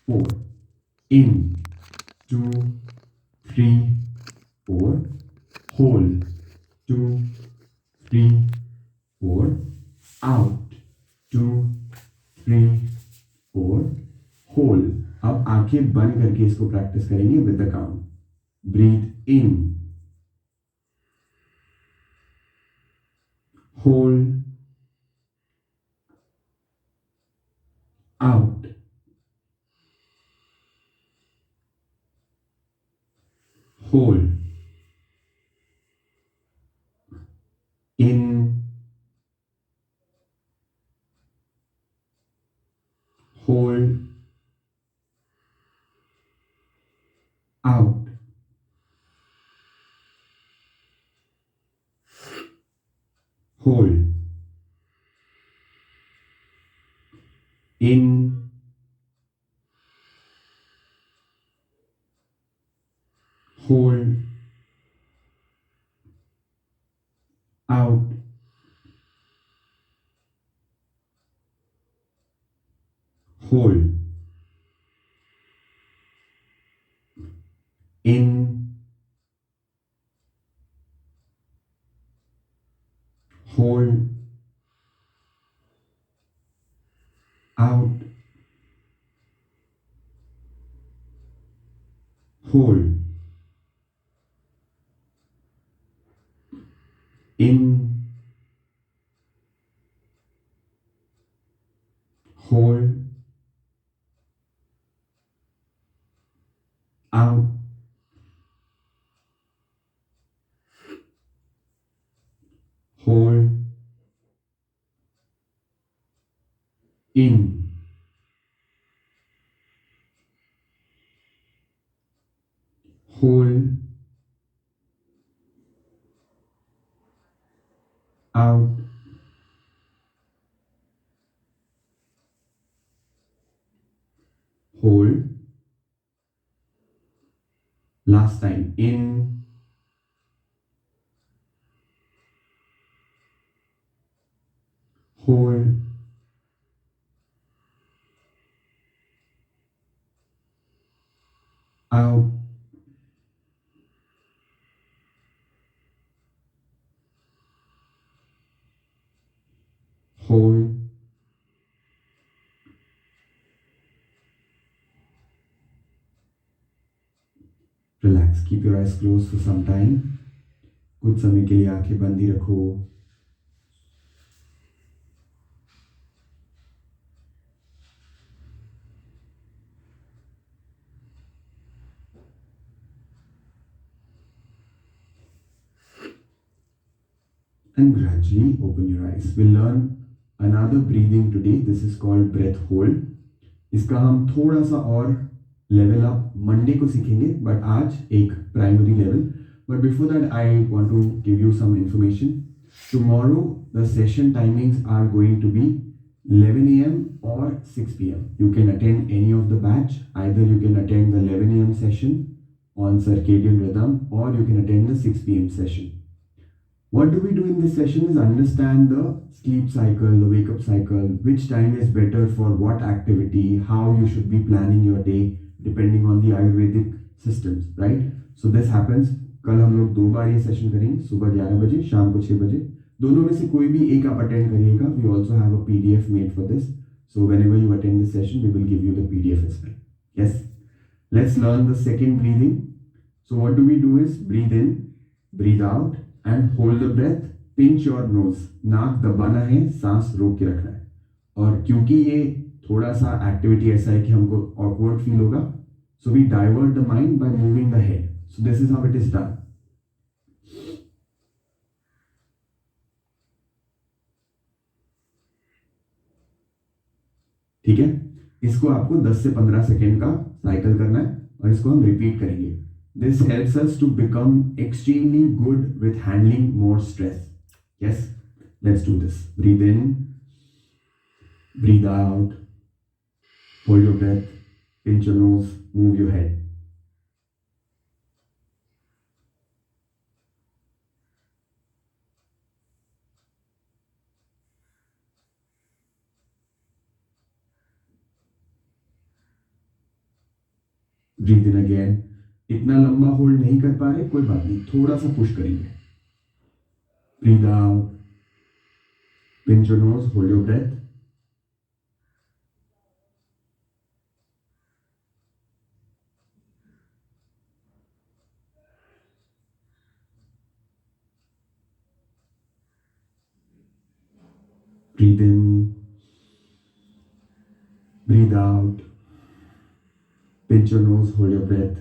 4. In, 2, 3, 4. Hold, 2, 3, 4. Out, 2, 3, 4. Hold. अब आंखें बंद करके इसको प्रैक्टिस करेंगे with the count. Breathe in, hold, out, hold, in, hold, out, hold, in, hold, out, hold, in, hold, out, hold, in, hold, out, hold, in, hold, out, hold, last time, in, hold, out, hold, relax, keep your eyes close for some time. कुछ समय के लिए आंखें बंद ही रखो। And gradually open your eyes. We'll learn another breathing today. This is called breath hold. इसका हम थोड़ा सा और लेवल अप मंडे को सीखेंगे, बट आज एक primary level. But before that I want to give you some information. Tomorrow the session timings are going to be 11 a.m. or 6 p.m. You can attend any of the batch. Either you can attend the 11 a.m. session on circadian rhythm, or you can attend the 6 p.m. session. What do we do in this session is understand the sleep cycle, the wake up cycle, which time is better for what activity, how you should be planning your day depending on the Ayurvedic systems, right? So this happens. कल हम लोग 2 बार ये session करेंगे, सुबह 11 बजे, शाम को 6 बजे। दोनों में से कोई भी एक आप अटेंड करिएगा। We also have a PDF made for this, so whenever you attend this session we will give you the PDF as well. Yes, let's learn the second breathing. So what do we do is breathe in, breathe out and hold the breath, pinch your nose. नाक दबाना है, सांस रोक के रखना है। और क्योंकि ये थोड़ा सा एक्टिविटी ऐसा है कि हमको ऑकवर्ड फील होगा, so we divert the mind by moving the head. So this is how it is done. ठीक है, इसको आपको 10 से 15 सेकेंड का साइकिल करना है और इसको हम रिपीट करेंगे। This helps us to become extremely good with handling more stress. Yes, let's do this. Breathe in, breathe out, hold your breath, pinch your nose, move your head. Breathe in again. इतना लंबा hold नहीं कर पा रहे, कोई बात नहीं, थोड़ा सा पुश करेंगे. Breathe out. Pinch your nose, hold your breath. Breathe in, breathe out. Pinch your nose, hold your breath.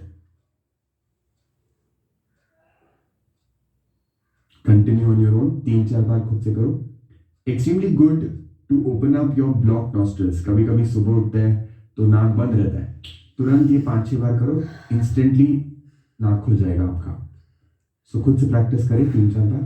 Continue on your own. 3-4 बार खुद से करो. Extremely good to open up your blocked nostrils. कभी कभी सुबह उठते हैं तो नाक बंद रहता है, तुरंत ये 5-6 बार करो, इंस्टेंटली नाक खुल जाएगा आपका. सो खुद से प्रैक्टिस करें 3-4 बार.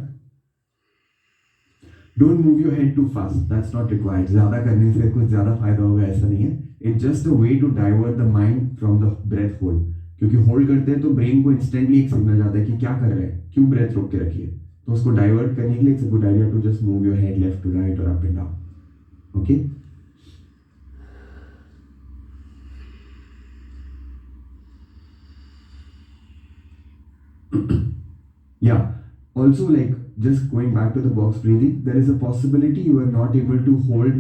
Don't move your head too fast, that's not required. ज्यादा करने से कुछ ज्यादा फायदा होगा ऐसा नहीं है. It's just a way to divert the mind from the breath hold. क्योंकि होल्ड करते हैं तो ब्रेन को इंस्टेंटली एक सिग्नल जाता है कि क्या कर रहे हैं, क्यों ब्रेथ रोक के रखिए. तो उसको डाइवर्ट करने के लिए it's a good idea to just move your head left to right और up and down. Okay. Yeah. Also, like just going back to the box breathing, there is a possibility you are not able to hold.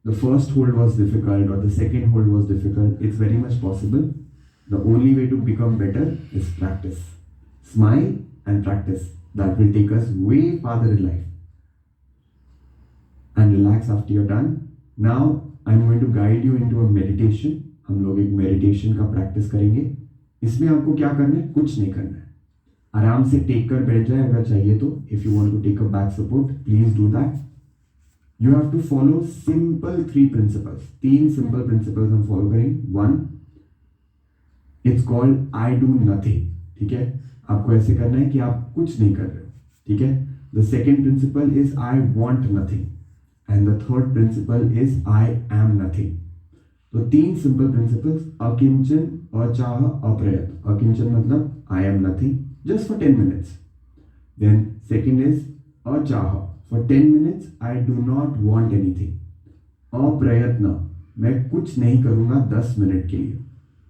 The first hold was difficult or the second hold was difficult. It's very much possible. The only way to become better is practice. Smile and practice. That will take us way farther in life. And relax after you're done. Now I'm going to guide you into a meditation. हम लोग एक meditation का practice करेंगे. इसमें आपको क्या करना है, कुछ नहीं करना है. आराम से टेक कर बैठ जाए अगर चाहिए तो. If you want to take a back support, please do that. You have to follow simple 3 principles. 3 simple principles हम follow करेंगे. 1, it's called I do nothing. ठीक है, आपको ऐसे करना है कि आप कुछ नहीं कर रहे हो. ठीक है. The second principle is I want nothing. And the third principle is I am nothing. तो 3 simple principles. अकिंचन, अचाह, अप्रयत. अकिंचन मतलब I am nothing just for 10 minutes. Then second is अचाह. For 10 minutes, I do not want anything. अप्रयत्न, मैं कुछ नहीं करूंगा 10 minute के लिए.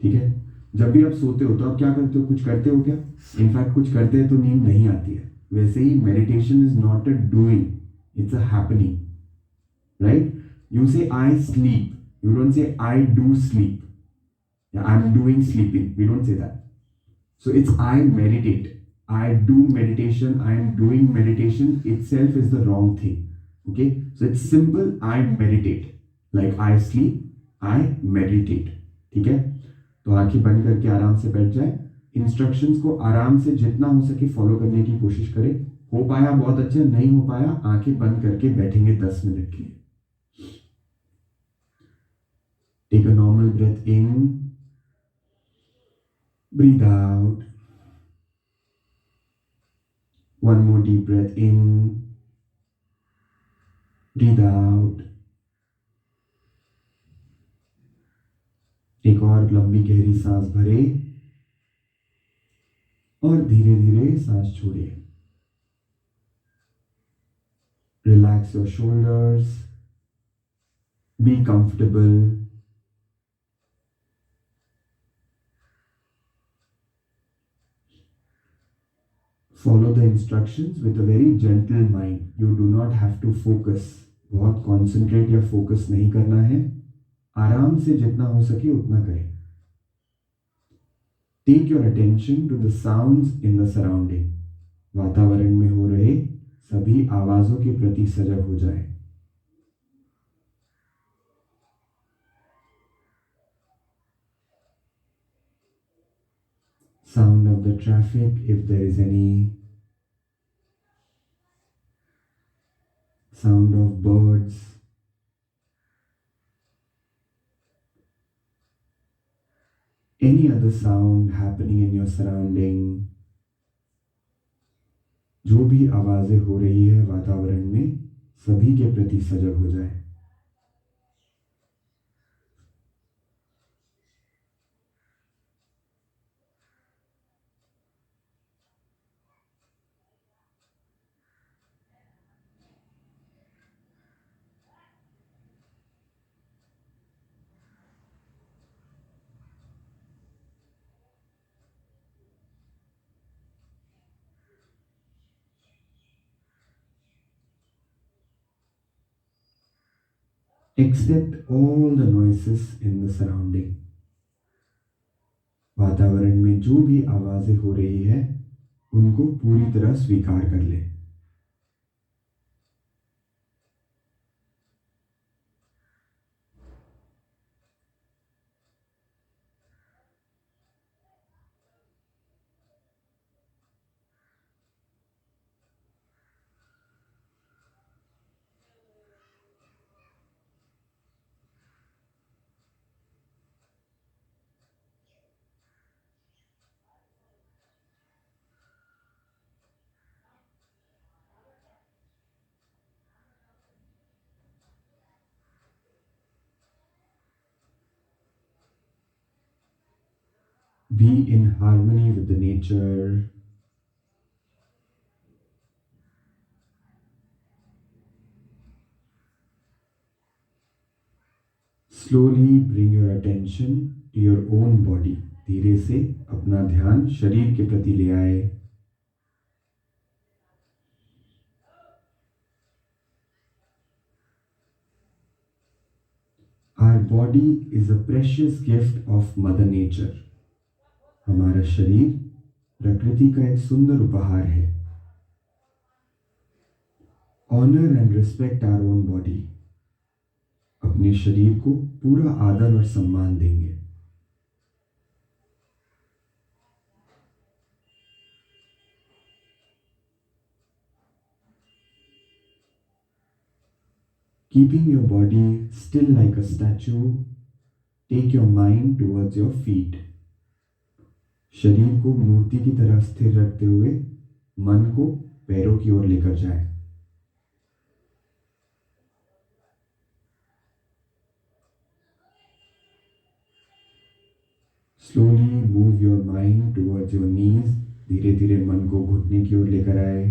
ठीक है. जब भी आप सोते हो तो आप क्या करते हो, कुछ करते हो क्या? इनफैक्ट कुछ करते हैं तो नींद नहीं आती है. वैसे ही meditation is not a doing, it's a happening. Right. You say I sleep, you don't say I do sleep. I am doing sleeping, we don't say that. So it's I meditate. I do meditation. I am doing meditation itself is the wrong thing. Okay. So it's simple. I meditate. Like I sleep. I meditate. ठीक है. तो आंखें बंद करके आराम से बैठ जाए. इंस्ट्रक्शंस को आराम से जितना हो सके फॉलो करने की कोशिश करें. हो पाया बहुत अच्छा, नहीं हो पाया आंखें बंद करके बैठेंगे 10 मिनट के लिए. Take a normal breath in. Breathe out. One more deep breath in. Breathe out. एक और लंबी गहरी सांस भरे और धीरे धीरे सांस छोड़े. Relax your shoulders. Be comfortable. Follow the instructions with a very gentle mind. You do not have to focus. बहुत कॉन्सेंट्रेट या फोकस नहीं करना है. आराम से जितना हो सके उतना करें. Take your attention to the sounds in the surrounding. वातावरण में हो रहे सभी आवाजों के प्रति सजग हो जाए. Sound of the traffic if there is any. Sound of birds. Any other sound happening in your surrounding. जो भी आवाजें हो रही है वातावरण में, सभी के प्रति सजग हो जाए. Accept all the noises in the surrounding. वातावरण में जो भी आवाजें हो रही है उनको पूरी तरह स्वीकार कर ले. Be in harmony with the nature. Slowly bring your attention to your own body. धीरे से अपना ध्यान शरीर के प्रति ले आए. Our body is a precious gift of Mother Nature. हमारा शरीर प्रकृति का एक सुंदर उपहार है. Honor and respect our own body. अपने शरीर को पूरा आदर और सम्मान देंगे. Keeping your body still like a statue, take your mind towards your feet. शरीर को मूर्ति की तरह स्थिर रखते हुए मन को पैरों की ओर लेकर जाए. Slowly move your mind towards your knees. धीरे धीरे मन को घुटने की ओर लेकर आए.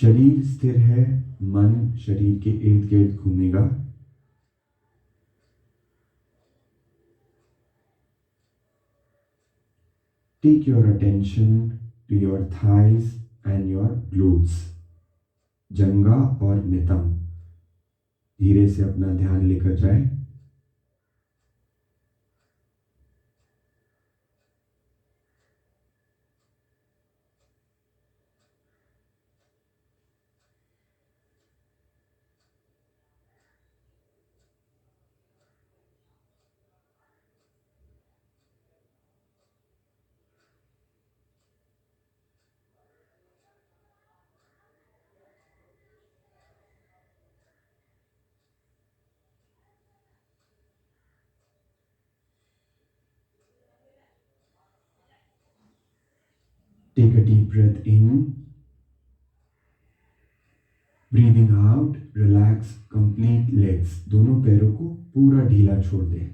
शरीर स्थिर है, मन शरीर के इर्द गिर्द घूमेगा. Take your attention to your thighs and your glutes. जंगा और नितंब. धीरे से अपना ध्यान लेकर जाए. Take a deep breath in. Breathing out, relax complete legs. दोनों पैरों को पूरा ढीला छोड़ दें.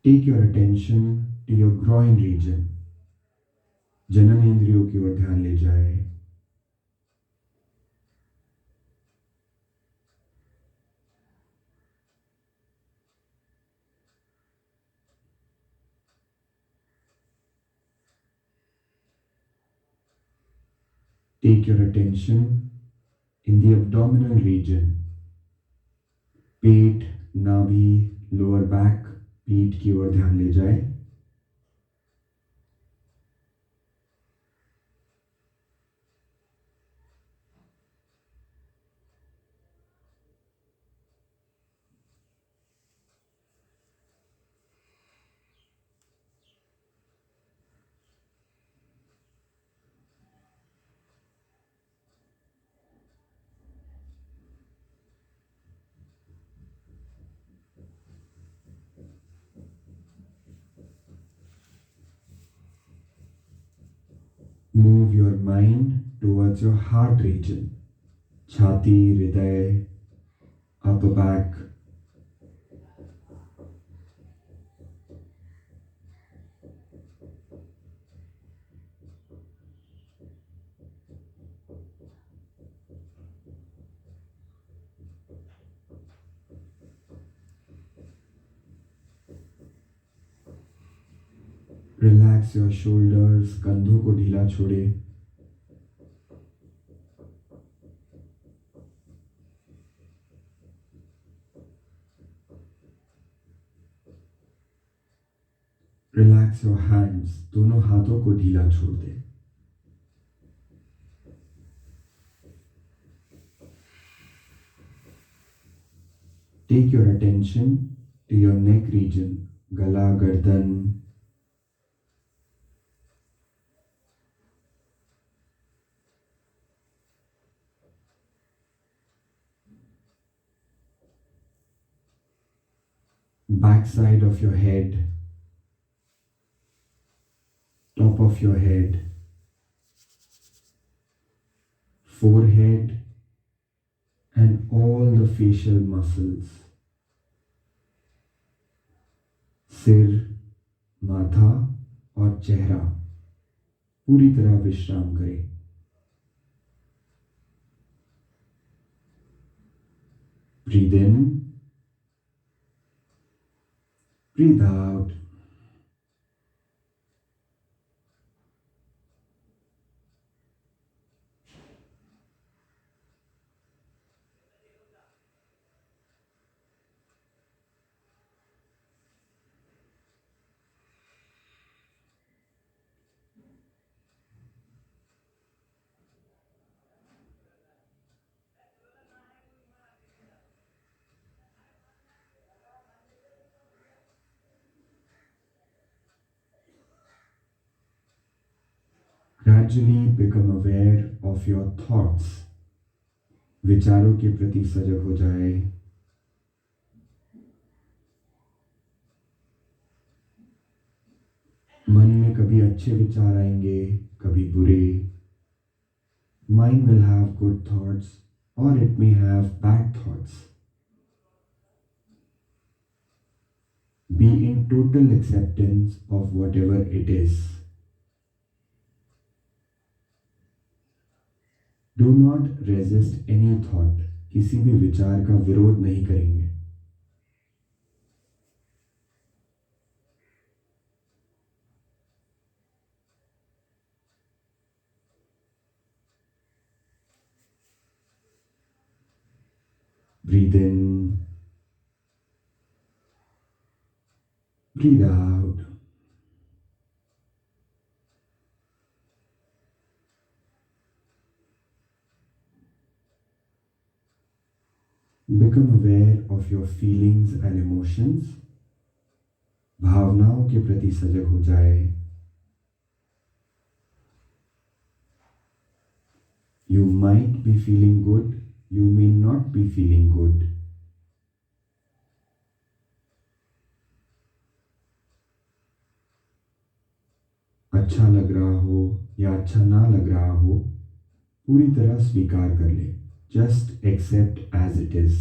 Take your attention to your groin region. जनन इंद्रियों की ओर ध्यान ले जाए. Take your attention in the abdominal region. पेट, नाभि, लोअर बैक, पीठ की ओर ध्यान ले जाए. Move your mind towards your heart region. छाती, हृदय, upper back. Relax your shoulders, कंधों को ढीला छोड़े। रिलैक्स योर हैंड्स, दोनों हाथों को ढीला छोड़ दे। Take your attention to your neck region, गला, गर्दन। Back side of your head, top of your head, forehead, and all the facial muscles. सिर, माथा और चेहरा पूरी तरह विश्राम करें। Breathe in, breathe out. Gradually become aware of your thoughts. विचारों के प्रति सजग हो जाए। मन में कभी अच्छे विचार आएंगे, कभी बुरे। Mind will have good thoughts or it may have bad thoughts. Be in total acceptance of whatever it is. Do not resist any thought. किसी भी विचार का विरोध नहीं करेंगे। Breathe in, breathe out. Become aware of your feelings and emotions. भावनाओं के प्रति सजग हो जाए। You might be feeling good, you may not be feeling good. अच्छा लग रहा हो या अच्छा ना लग रहा हो, पूरी तरह स्वीकार कर ले। Just accept as it is.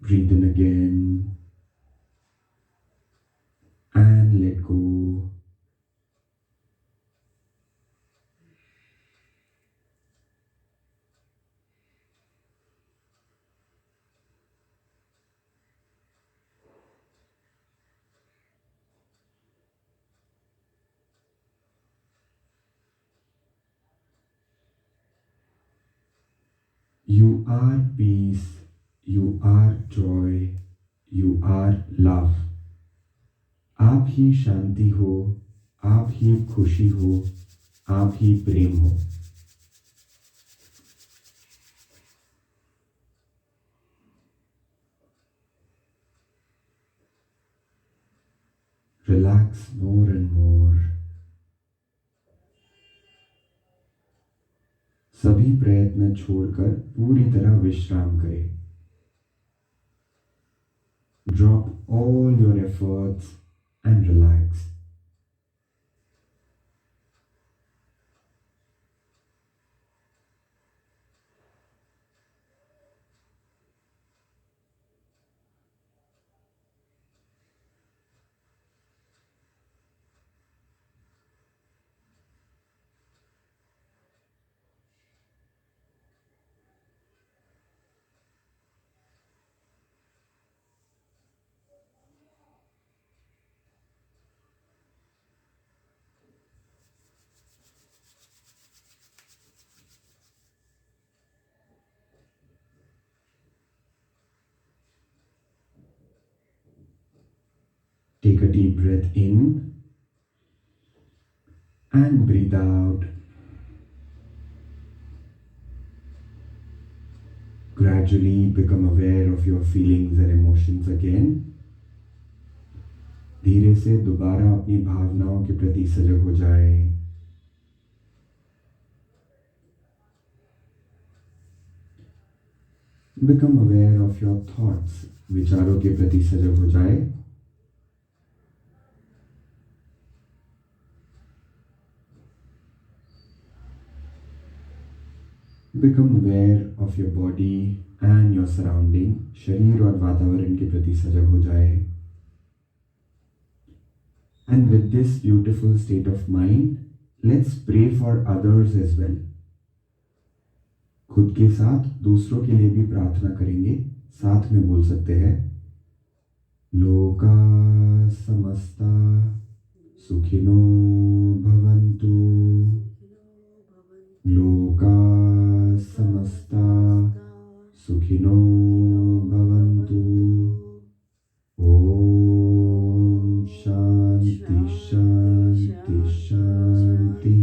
Breathe in again and let go. You are peace, you are joy, you are love. आप ही शांति हो, आप ही खुशी हो, आप ही प्रेम हो। Relax more and more. सभी प्रयत्न छोड़कर पूरी तरह विश्राम करें। Drop all your efforts and relax. Take a deep breath in and breathe out. Gradually become aware of your feelings and emotions again. धीरे से दोबारा अपनी भावनाओं के प्रति सजग हो जाए. Become aware of your thoughts. विचारों के प्रति सजग हो जाए. Become aware of your body and your surrounding. शरीर और वातावरण के प्रति सजग हो जाए. And with this beautiful state of mind, let's pray for others as well. खुद के साथ दूसरों के लिए भी प्रार्थना करेंगे. साथ में बोल सकते हैं, लोका समस्ता सुखिनो भवन्तु. लोका समस्ता सुखिनो भवन्तु. ओम शांति शांति शांति.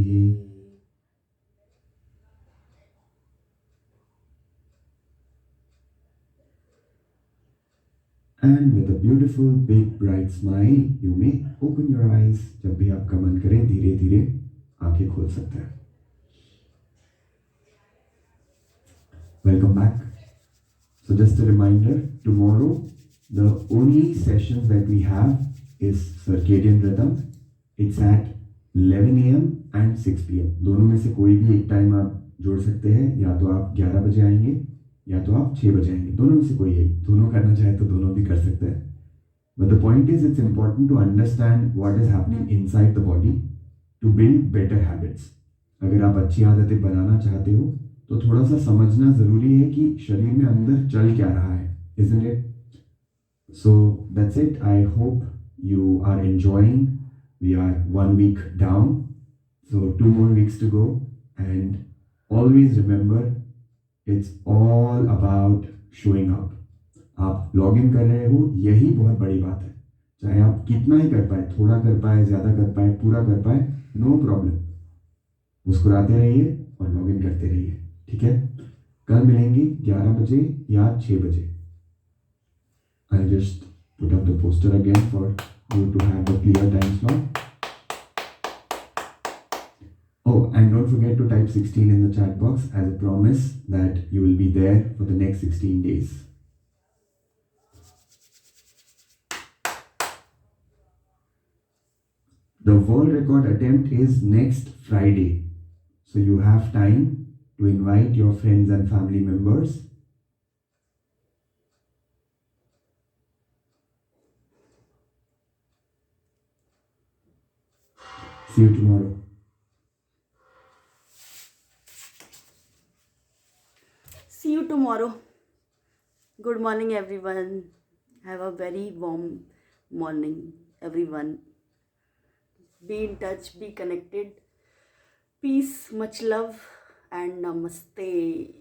And with a beautiful big bright smile, you may open your eyes. जब भी आपका मन करे धीरे धीरे आंखें खोल सकते हैं. Welcome back. So just a reminder, tomorrow the only sessions that we have is circadian rhythm. It's at 11 a.m. and 6 p.m. दोनों में से कोई भी एक टाइम आप जोड़ सकते हैं. या तो आप 11 बजे आएंगे या तो आप 6 बजे आएंगे. दोनों में से कोई एक. दोनों करना चाहे तो दोनों भी कर सकते हैं. But the point is, it's important to understand what is happening inside the body to build better habits. अगर आप अच्छी आदतें बनाना चाहते हो तो थोड़ा सा समझना ज़रूरी है कि शरीर में अंदर चल क्या रहा है. Isn't it? So that's it. I hope you are enjoying. We are 1 week down. So 2 more weeks to go. And always remember, it's all about showing up. आप लॉग इन कर रहे हो, यही बहुत बड़ी बात है. चाहे आप कितना ही कर पाए, थोड़ा कर पाए, ज़्यादा कर पाए, पूरा कर पाए, नो प्रॉब्लम. मुस्कुराते रहिए और लॉग इन करते रहिए. ठीक है. कल मिलेंगे 11 बजे या 6 बजे. I'll just put up the poster again for you to have the clear time slot. Oh, and don't forget to type 16 in the chat box as a promise that you will be there for the next 16 days. The world record attempt is next Friday. So you have time to invite your friends and family members. See you tomorrow. See you tomorrow. Good morning, everyone. Have a very warm morning, everyone. Be in touch, be connected. Peace, much love, and namaste.